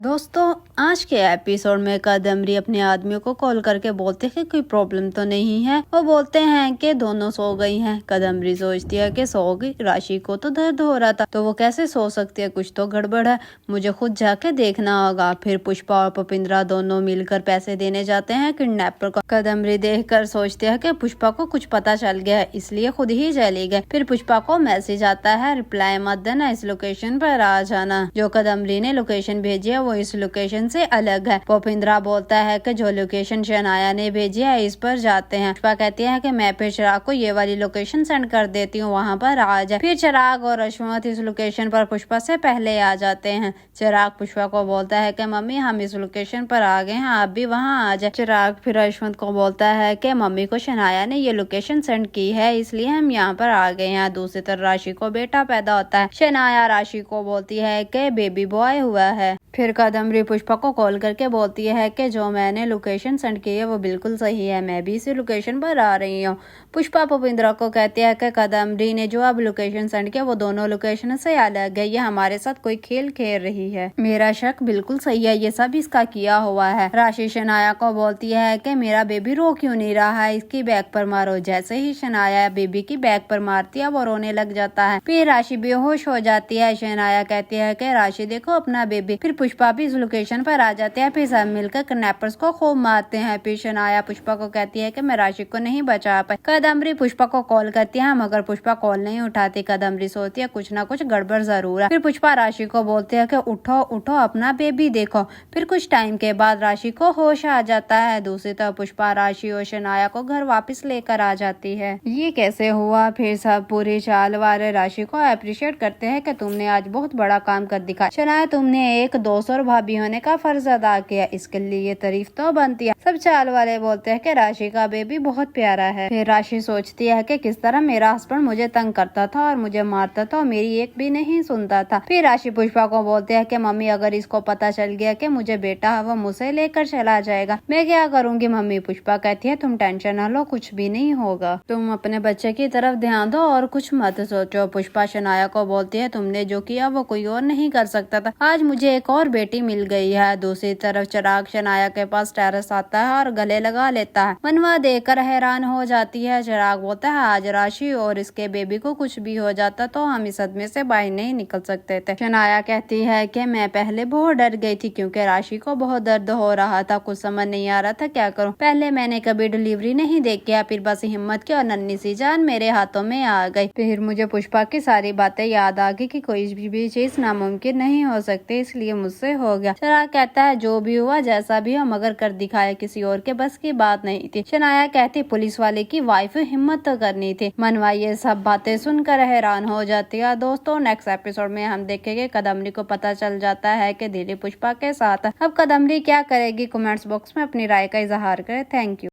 दोस्तों, आज के एपिसोड में कादम्बरी अपने आदमियों को कॉल करके बोलते हैं कि कोई प्रॉब्लम तो नहीं है। वो बोलते हैं कि दोनों सो गई हैं। कादम्बरी सोचती है कि सो गई, राशि को तो दर्द हो रहा था तो वो कैसे सो सकती है, कुछ तो गड़बड़ है, मुझे खुद जाके देखना होगा। फिर पुष्पा और पुपिंद्रा दोनों मिलकर पैसे देने जाते हैं किडनैपर को। कादम्बरी देखकर सोचती है कि पुष्पा को कुछ पता चल गया है, इसलिए खुद ही चली गए। फिर पुष्पा को मैसेज आता है, रिप्लाई मत देना, इस लोकेशन पर आ जाना। जो कादम्बरी ने लोकेशन भेजी है वो इस लोकेशन से अलग है। पुपिंद्रा बोलता है कि जो लोकेशन शनाया ने भेजी है इस पर जाते हैं। पुष्पा कहती है कि मैं फिर चिराग को ये वाली लोकेशन सेंड कर देती हूँ, वहाँ पर आ जाए। फिर चिराग और अश्वंत इस लोकेशन पर पुष्पा से पहले आ जाते हैं। चिराग पुष्पा को बोलता है कि मम्मी हम इस लोकेशन पर आ गए हैं, आप भी वहाँ आ जाए। चिराग फिर अश्वंत को बोलता है कि मम्मी को शनाया ने ये लोकेशन सेंड की है, इसलिए हम यहाँ पर आ गए हैं। दूसरी तरफ राशि को बेटा पैदा होता है। शनाया राशि को बोलती है कि बेबी बॉय हुआ है। फिर कादम्बरी पुष्पा को कॉल करके बोलती है कि जो मैंने लोकेशन सेंड की है वो बिल्कुल सही है, मैं भी इसी लोकेशन पर आ रही हूँ। पुष्पा पुपिंद्रा को कहती है कि कादम्बरी ने जो अब लोकेशन सेंड किया वो दोनों लोकेशन से अलग है, ये हमारे साथ कोई खेल खेल रही है। मेरा शक बिल्कुल सही है, ये सब इसका किया हुआ है। राशि शनाया को बोलती है कि मेरा बेबी रो क्यों नहीं रहा है, इसकी बैक पर मारो। जैसे ही शनाया बेबी की बैक पर मारती है वो रोने लग जाता है। फिर राशि बेहोश हो जाती है। शनाया कहती है कि राशि देखो अपना बेबी। फिर पुष्पा भी इस लोकेशन पर आ जाते हैं। फिर सब मिलकर किडनैपर्स को खूब मारते हैं। फिर शनाया पुष्पा को कहती है कि मैं राशि को नहीं बचा पाई। कादम्बरी पुष्पा को कॉल करती है मगर पुष्पा कॉल नहीं उठाती। कादम्बरी सोचती है कुछ ना कुछ गड़बड़ जरूर है। फिर पुष्पा राशि को बोलती है कि उठो उठो अपना बेबी देखो। फिर कुछ टाइम के बाद राशि को होश आ जाता है। दूसरी तरफ पुष्पा राशि और शनाया को घर वापस लेकर आ जाती है। ये कैसे हुआ? फिर सब पूरी चाल वाले राशि को अप्रिशिएट करते हैं कि तुमने आज बहुत बड़ा काम कर दिखाया। शनाया तुमने एक दोस्त और भाभी होने का फर्ज अदा किया, इसके लिए तारीफ तो बनती है। सब चाल वाले बोलते हैं कि राशि का बेबी बहुत प्यारा है। फिर राशि सोचती है कि किस तरह मेरा हस्बैंड मुझे तंग करता था और मुझे मारता था और मेरी एक भी नहीं सुनता था। फिर राशि पुष्पा को बोलते हैं कि मम्मी अगर इसको पता चल गया कि मुझे बेटा है वो मुझसे लेकर चला जाएगा, मैं क्या करूंगी मम्मी? पुष्पा कहती है तुम टेंशन न लो, कुछ भी नहीं होगा, तुम अपने बच्चे की तरफ ध्यान दो और कुछ मत सोचो। पुष्पा शनाया को बोलती है तुमने जो किया वो कोई और नहीं कर सकता था, आज मुझे एक और बेटी मिल गई है। दूसरी तरफ चिराग शनाया के पास टेरेस आता है और गले लगा लेता है। मनवा देखकर हैरान हो जाती है। चिराग बोलता है आज राशि और इसके बेबी को कुछ भी हो जाता तो हम इस सदमे से बाहर नहीं निकल सकते थे। शनाया कहती है कि मैं पहले बहुत डर गई थी क्योंकि राशि को बहुत दर्द हो रहा था, कुछ समझ नहीं आ रहा था क्या करूं। पहले मैंने कभी डिलीवरी नहीं देखी, फिर बस हिम्मत की और नन्ही सी जान मेरे हाथों में आ गई। फिर मुझे पुष्पा की सारी बातें याद आ गई कि कोई भी चीज नामुमकिन नहीं हो सकती, इसलिए मुझसे हो गया। चिराग कहता है जो भी हुआ जैसा भी हो मगर कर दिखाया, किसी और के बस की बात नहीं थी। शनाया कहती पुलिस वाले की वाइफ हिम्मत तो करनी थी। मनवा ये सब बातें सुनकर हैरान हो जाती है। दोस्तों नेक्स्ट एपिसोड में हम देखेंगे कादम्बरी को पता चल जाता है कि दिलीप पुष्पा के साथ। अब कादम्बरी क्या करेगी? कमेंट्स बॉक्स में अपनी राय का इजहार करें। Thank you.